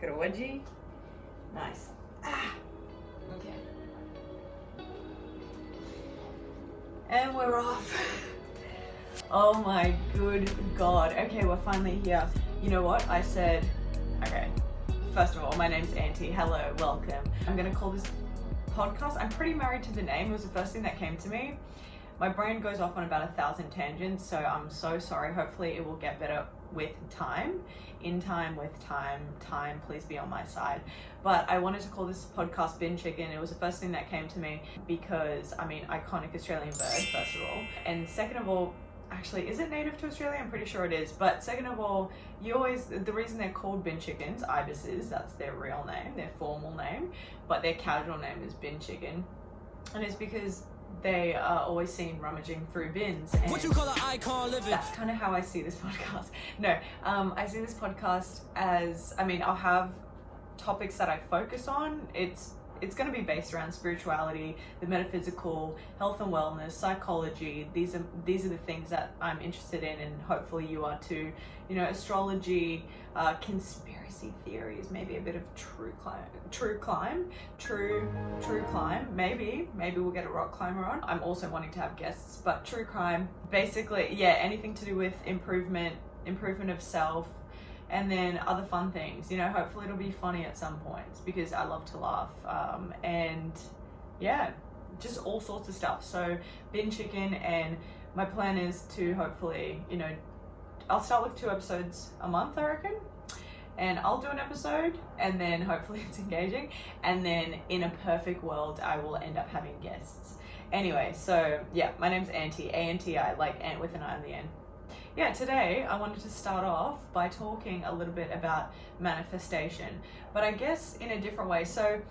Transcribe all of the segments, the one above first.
Got a wedgie. Nice. Okay. And we're off. Oh my good God. Okay, we're finally here. You know what? I said, okay, first of all, my name's Auntie. Hello, welcome. I'm gonna call this podcast, I'm pretty married to the name. It was the first thing that came to me. My brain goes off on about 1,000 tangents, so I'm so sorry. Hopefully it will get better with time. In time, with time, please be on my side. But I wanted to call this podcast Bin Chicken. It was the first thing that came to me because, I mean, iconic Australian bird, first of all. And second of all, actually, is it native to Australia? I'm pretty sure it is. But second of all, the reason they're called bin chickens, ibises, that's their real name, their formal name, but their casual name is bin chicken. And it's because they are always seen rummaging through bins. And what you call an icon living? That's kind of how I see this podcast. No, I see this podcast as, I mean, I'll have topics that I focus on. It's going to be based around spirituality, the metaphysical, health and wellness, psychology. These are the things that I'm interested in, and hopefully you are too. You know, astrology, conspiracy theories, maybe a bit of true climb. Maybe we'll get a rock climber on. I'm also wanting to have guests, but true crime, basically, yeah, anything to do with improvement of self. And then other fun things, you know, hopefully it'll be funny at some points because I love to laugh. And yeah, just all sorts of stuff. So bin chicken, and my plan is to hopefully, you know, I'll start with 2 episodes a month, I reckon. And I'll do an episode, and then hopefully it's engaging. And then in a perfect world, I will end up having guests. Anyway, so yeah, my name's Auntie, A-N-T-I, like ant with an I on the end. Yeah, today I wanted to start off by talking a little bit about manifestation, but I guess in a different way. So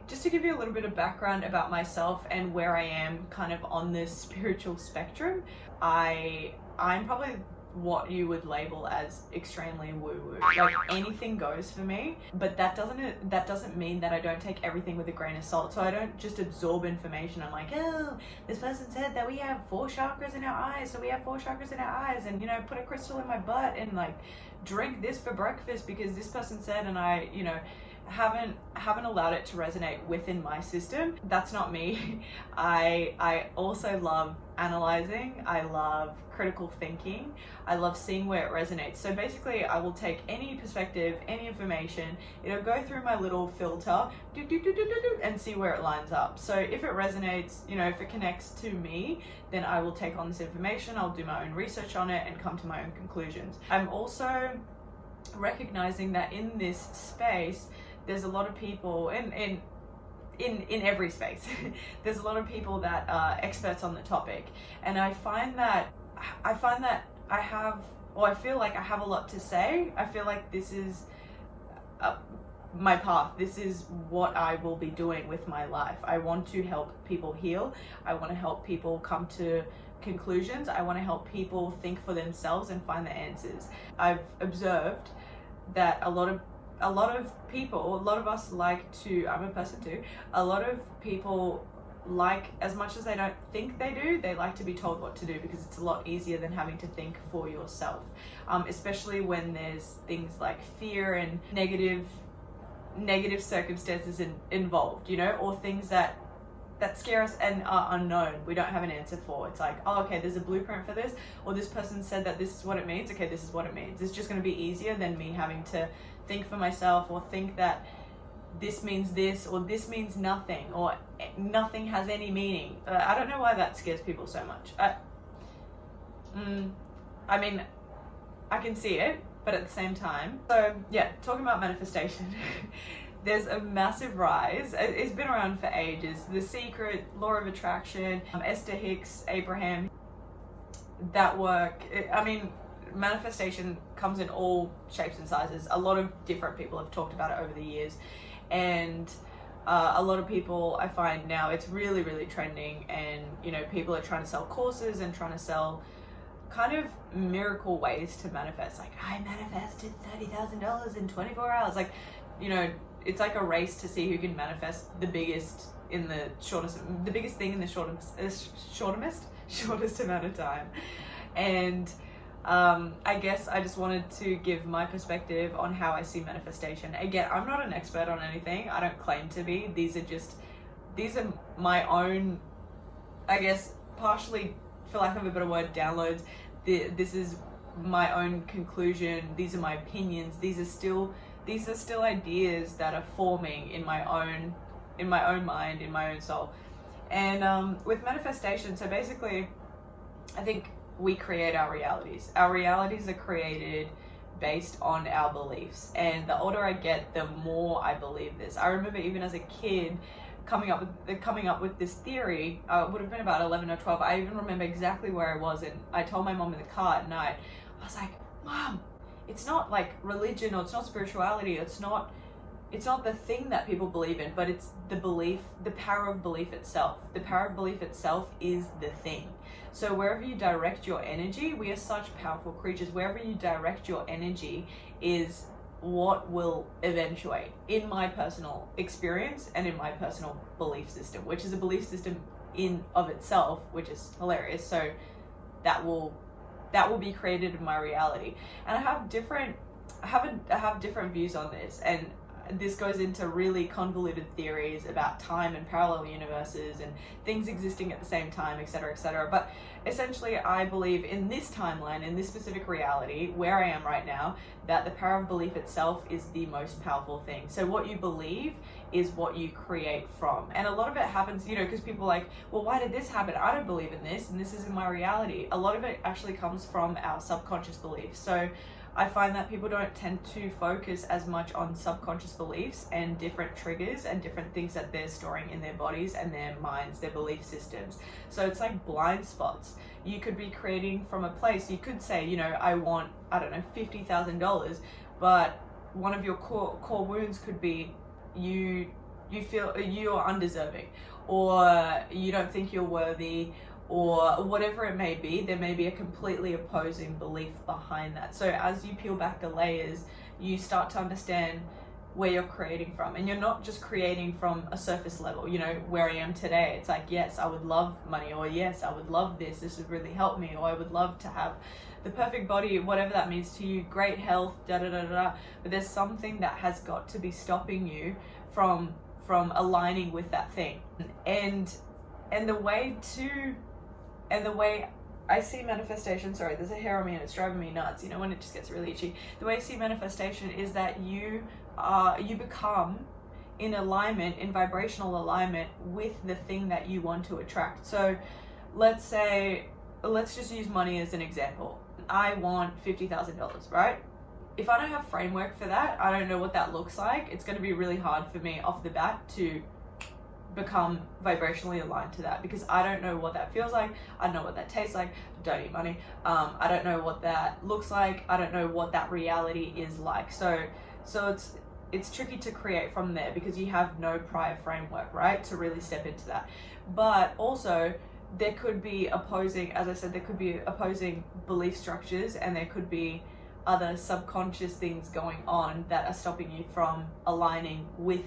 just to give you a little bit of background about myself and where I am kind of on this spiritual spectrum, I'm probably what you would label as extremely woo-woo. Like anything goes for me, but that doesn't mean that I don't take everything with a grain of salt. So I don't just absorb information. I'm like, oh, this person said that we have 4 chakras in our eyes, so we have 4 chakras in our eyes, and, you know, put a crystal in my butt and like drink this for breakfast because this person said, and I, you know, haven't allowed it to resonate within my system. That's not me. I also love analyzing. I love critical thinking. I love seeing where it resonates. So basically I will take any perspective, any information, it'll go through my little filter and see where it lines up. So if it resonates, you know, if it connects to me, then I will take on this information, I'll do my own research on it and come to my own conclusions. I'm also recognizing that in this space, there's a lot of people in every space, there's a lot of people that are experts on the topic. And I find that I feel like I have a lot to say. I feel like this is my path. This is what I will be doing with my life. I want to help people heal. I want to help people come to conclusions. I want to help people think for themselves and find the answers. I've observed that a lot of people, a lot of us like to, I'm a person too, a lot of people like, as much as they don't think they do, they like to be told what to do because it's a lot easier than having to think for yourself. Especially when there's things like fear and negative circumstances involved, you know, or things that scare us and are unknown. We don't have an answer for. It's like, oh, okay, there's a blueprint for this, or this person said that this is what it means. Okay, this is what it means. It's just going to be easier than me having to think for myself or think that this means this or this means nothing or nothing has any meaning. I don't know why that scares people so much. I mean, I can see it, but at the same time. So yeah, talking about manifestation. There's a massive rise. It's been around for ages. The Secret, Law of Attraction, Esther Hicks, Abraham, that work. I mean, manifestation comes in all shapes and sizes. A lot of different people have talked about it over the years. And a lot of people, I find now, it's really, really trending. And, you know, people are trying to sell courses and trying to sell kind of miracle ways to manifest. Like, I manifested $30,000 in 24 hours. Like, you know, it's like a race to see who can manifest the biggest thing in the shortest amount of time. And I guess I just wanted to give my perspective on how I see manifestation. Again, I'm not an expert on anything. I don't claim to be. These are my own, I guess, partially, for lack of a better word, downloads. This is my own conclusion. These are my opinions. These are still ideas that are forming in my own mind, in my own soul. And with manifestation, so basically, I think we create our realities. Our realities are created based on our beliefs. And the older I get, the more I believe this. I remember even as a kid coming up with this theory. It would have been about 11 or 12. I even remember exactly where I was, and I told my mom in the car at night, I was like, Mom, it's not like religion, or it's not spirituality, it's not the thing that people believe in, but it's the belief, the power of belief itself. The power of belief itself is the thing. So wherever you direct your energy, we are such powerful creatures. Wherever you direct your energy is what will eventuate, in my personal experience and in my personal belief system, which is a belief system in of itself, which is hilarious. So that will be created in my reality. And I have different views on this, and this goes into really convoluted theories about time and parallel universes and things existing at the same time, etc., etc. But essentially, I believe in this timeline, in this specific reality, where I am right now, that the power of belief itself is the most powerful thing. So what you believe is what you create from. And a lot of it happens, because people are like, well, why did this happen? I don't believe in this, and this isn't my reality. A lot of it actually comes from our subconscious beliefs. So I find that people don't tend to focus as much on subconscious beliefs and different triggers and different things that they're storing in their bodies and their minds, their belief systems. So it's like blind spots. You could be creating from a place, you could say, I want, $50,000, but one of your core wounds could be you feel you're undeserving, or you don't think you're worthy, or whatever it may be. There may be a completely opposing belief behind that. So as you peel back the layers, you start to understand where you're creating from. And you're not just creating from a surface level, where I am today. It's like, yes, I would love money, or yes, I would love this would really help me, or I would love to have the perfect body, whatever that means to you, great health, But there's something that has got to be stopping you from aligning with that thing. And the way I see manifestation, sorry, there's a hair on me and it's driving me nuts, when it just gets really itchy. The way I see manifestation is that you become in alignment, in vibrational alignment with the thing that you want to attract. So let's just use money as an example. I want $50,000, right? If I don't have framework for that, I don't know what that looks like, it's going to be really hard for me off the bat to become vibrationally aligned to that, because I don't know what that feels like. I don't know what that tastes like. Don't eat money. I don't know what that looks like. I don't know what that reality is like. So it's tricky to create from there, because you have no prior framework, right, to really step into that. But also, there could be opposing, as I said, there could be opposing belief structures, and there could be other subconscious things going on that are stopping you from aligning with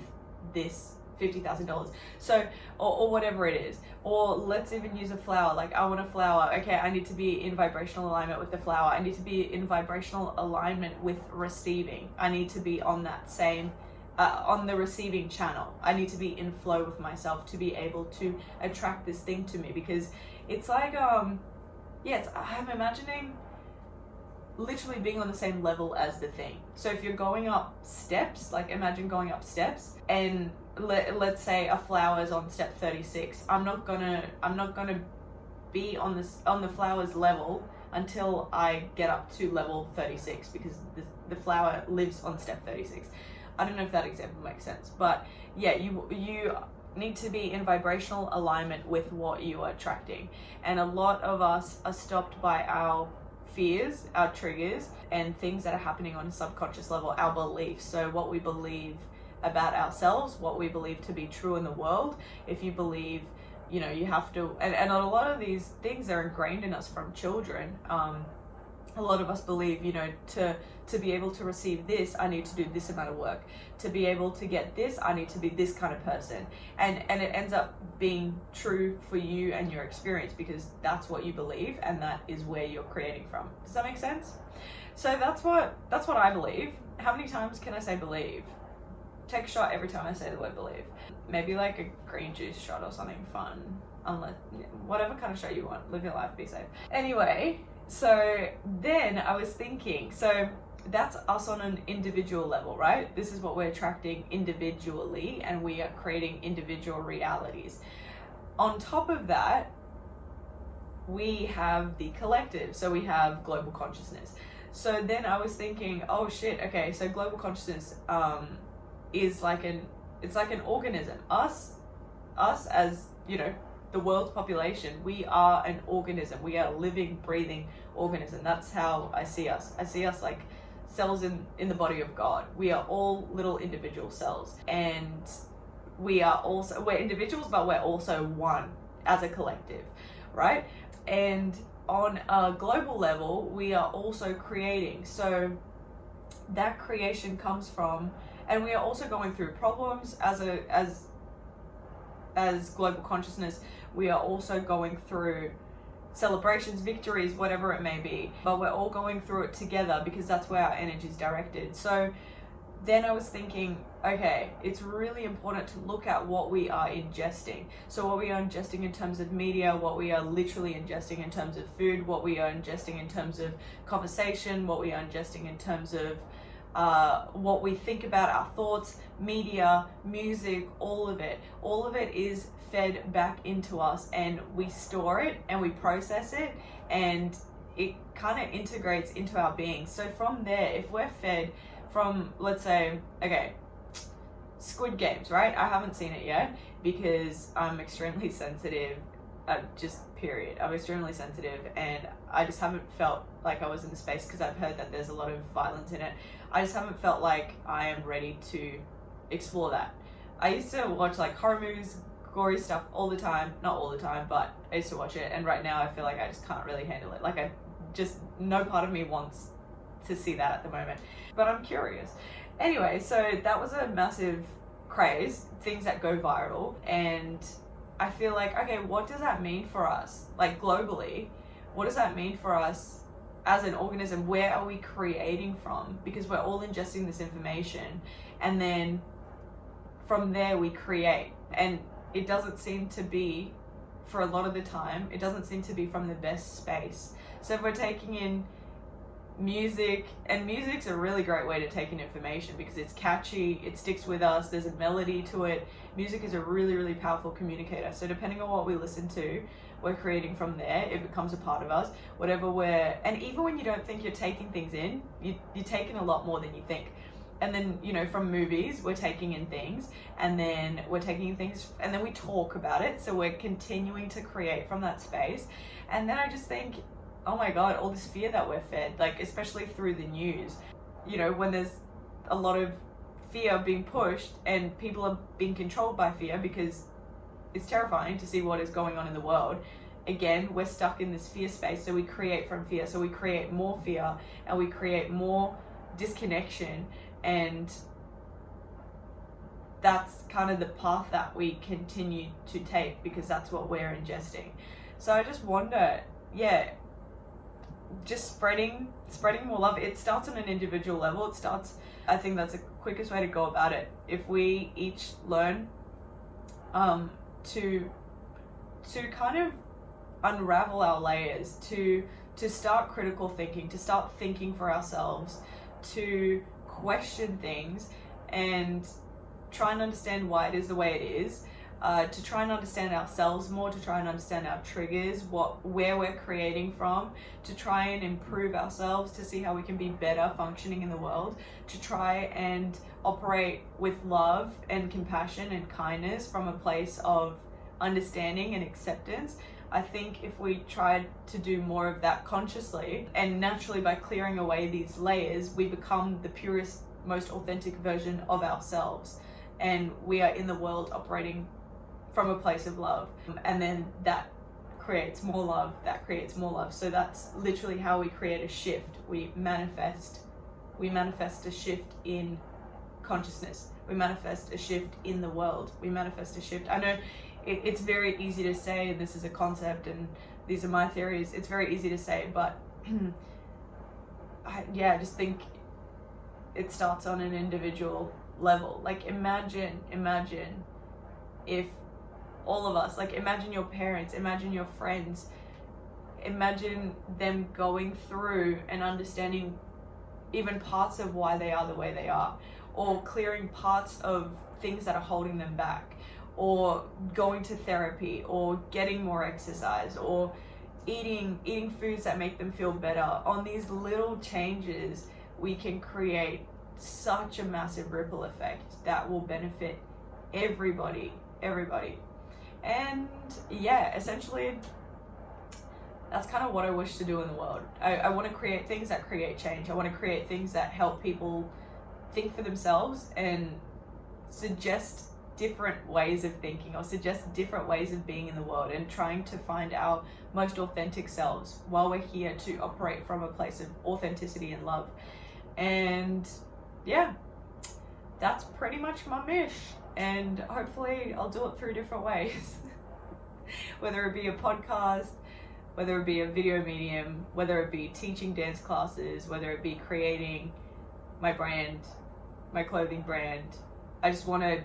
this $50,000. So, or whatever it is. Or let's even use a flower. Like, I want a flower. Okay, I need to be in vibrational alignment with the flower. I need to be in vibrational alignment with receiving. I need to be on that same, on the receiving channel. I need to be in flow with myself to be able to attract this thing to me, because it's like, I'm imagining literally being on the same level as the thing. So if you're going up steps, like imagine going up steps, and let's say a flower is on step 36. I'm not gonna be on the flower's level until I get up to level 36, because the flower lives on step 36. I don't know if that example makes sense, but yeah, you need to be in vibrational alignment with what you are attracting. And a lot of us are stopped by our fears, our triggers, and things that are happening on a subconscious level, our beliefs. So what we believe about ourselves, what we believe to be true in the world. If you believe, you have to, and a lot of these things are ingrained in us from children. a lot of us believe, you know, to be able to receive this, I need to do this amount of work. To be able to get this, I need to be this kind of person. And it ends up being true for you and your experience, because that's what you believe and that is where you're creating from. Does that make sense? So that's what I believe. How many times can I say believe? Take a shot every time I say the word believe. Maybe like a green juice shot or something fun. Unless, whatever kind of shot you want. Live your life, be safe. Anyway, so then I was thinking, so that's us on an individual level, right? This is what we're attracting individually, and we are creating individual realities. On top of that, we have the collective. So we have global consciousness. So then I was thinking, oh shit, okay, so global consciousness is like an organism. Us as, you know, the world's population, we are an organism. We are a living, breathing organism. That's how I see us. I see us like cells in the body of God. We are all little individual cells, and we're individuals, but we're also one as a collective, right? And on a global level, we are also creating. So that creation comes from, and we are also going through problems as global consciousness. We are also going through celebrations, victories, whatever it may be, but we're all going through it together because that's where our energy is directed. So then I was thinking, okay, it's really important to look at what we are ingesting. So what we are ingesting in terms of media, what we are literally ingesting in terms of food, what we are ingesting in terms of conversation, what we are ingesting in terms of what we think about, our thoughts, media, music, all of it is fed back into us, and we store it and we process it, and it kind of integrates into our being. So from there, if we're fed from, let's say, okay, Squid Games, right? I haven't seen it yet because I'm extremely sensitive, period. I'm extremely sensitive, and I just haven't felt like I was in the space, because I've heard that there's a lot of violence in it. I just haven't felt like I am ready to explore that. I used to watch like horror movies, gory stuff all the time. Not all the time, but I used to watch it, and right now I feel like I just can't really handle it. Like no part of me wants to see that at the moment, but I'm curious. Anyway, so that was a massive craze, things that go viral, and I feel like, okay, what does that mean for us? Like globally, what does that mean for us as an organism? Where are we creating from? Because we're all ingesting this information, and then from there we create. And it doesn't seem to be, for a lot of the time, it doesn't seem to be from the best space. So if we're taking in music, and music's a really great way to take in information because it's catchy, it sticks with us, there's a melody to it. Music is a really, really powerful communicator. So depending on what we listen to, we're creating from there. It becomes a part of us. And even when you don't think you're taking things in, you're taking a lot more than you think. And then, you know, from movies, we're taking in things, and then we're taking in things, and then we talk about it. So we're continuing to create from that space. And then I just think, oh my God, all this fear that we're fed, like especially through the news, you know, when there's a lot of fear being pushed and people are being controlled by fear because it's terrifying to see what is going on in the world. Again, we're stuck in this fear space, so we create from fear. So we create more fear, and we create more disconnection, and that's kind of the path that we continue to take because that's what we're ingesting. So I just wonder, just spreading more love. It starts on an individual level. I think that's the quickest way to go about it. If we each learn to kind of unravel our layers, to start critical thinking, to start thinking for ourselves, to question things and try and understand why it is the way it is, to try and understand ourselves more, to try and understand our triggers, where we're creating from, to try and improve ourselves, to see how we can be better functioning in the world, to try and operate with love and compassion and kindness from a place of understanding and acceptance. I think if we tried to do more of that consciously, and naturally by clearing away these layers, we become the purest, most authentic version of ourselves. And we are in the world operating from a place of love. And then that creates more love, that creates more love. So that's literally how we create a shift. We manifest a shift in consciousness. We manifest a shift in the world. We manifest a shift. I know it's very easy to say, this is a concept and these are my theories. It's very easy to say, but I just think it starts on an individual level. Like imagine if all of us, like imagine your parents, imagine your friends, imagine them going through and understanding even parts of why they are the way they are, or clearing parts of things that are holding them back, or going to therapy, or getting more exercise, or eating foods that make them feel better. On these little changes, we can create such a massive ripple effect that will benefit everybody. And yeah, essentially that's kind of what I wish to do in the world. I want to create things that create change. I want to create things that help people think for themselves and suggest different ways of thinking, or suggest different ways of being in the world, and trying to find our most authentic selves while we're here to operate from a place of authenticity and love. And yeah, that's pretty much my mish, and hopefully I'll do it through different ways. Whether it be a podcast, whether it be a video medium, whether it be teaching dance classes, whether it be creating my brand, my clothing brand. I just want to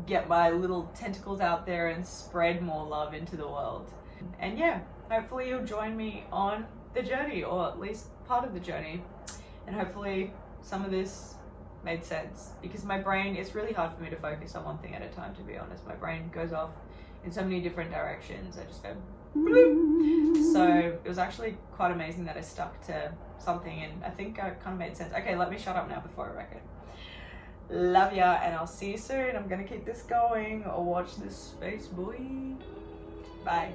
get my little tentacles out there and spread more love into the world. And yeah, hopefully you'll join me on the journey, or at least part of the journey. And hopefully some of this made sense, because my brain, it's really hard for me to focus on one thing at a time, to be honest. My brain goes off in so many different directions. I just go bloop. So it was actually quite amazing that I stuck to something, and I think I kind of made sense. Okay, let me shut up now before I wreck it. Love ya, and I'll see you soon. I'm gonna keep this going, or watch this space, boy. Bye.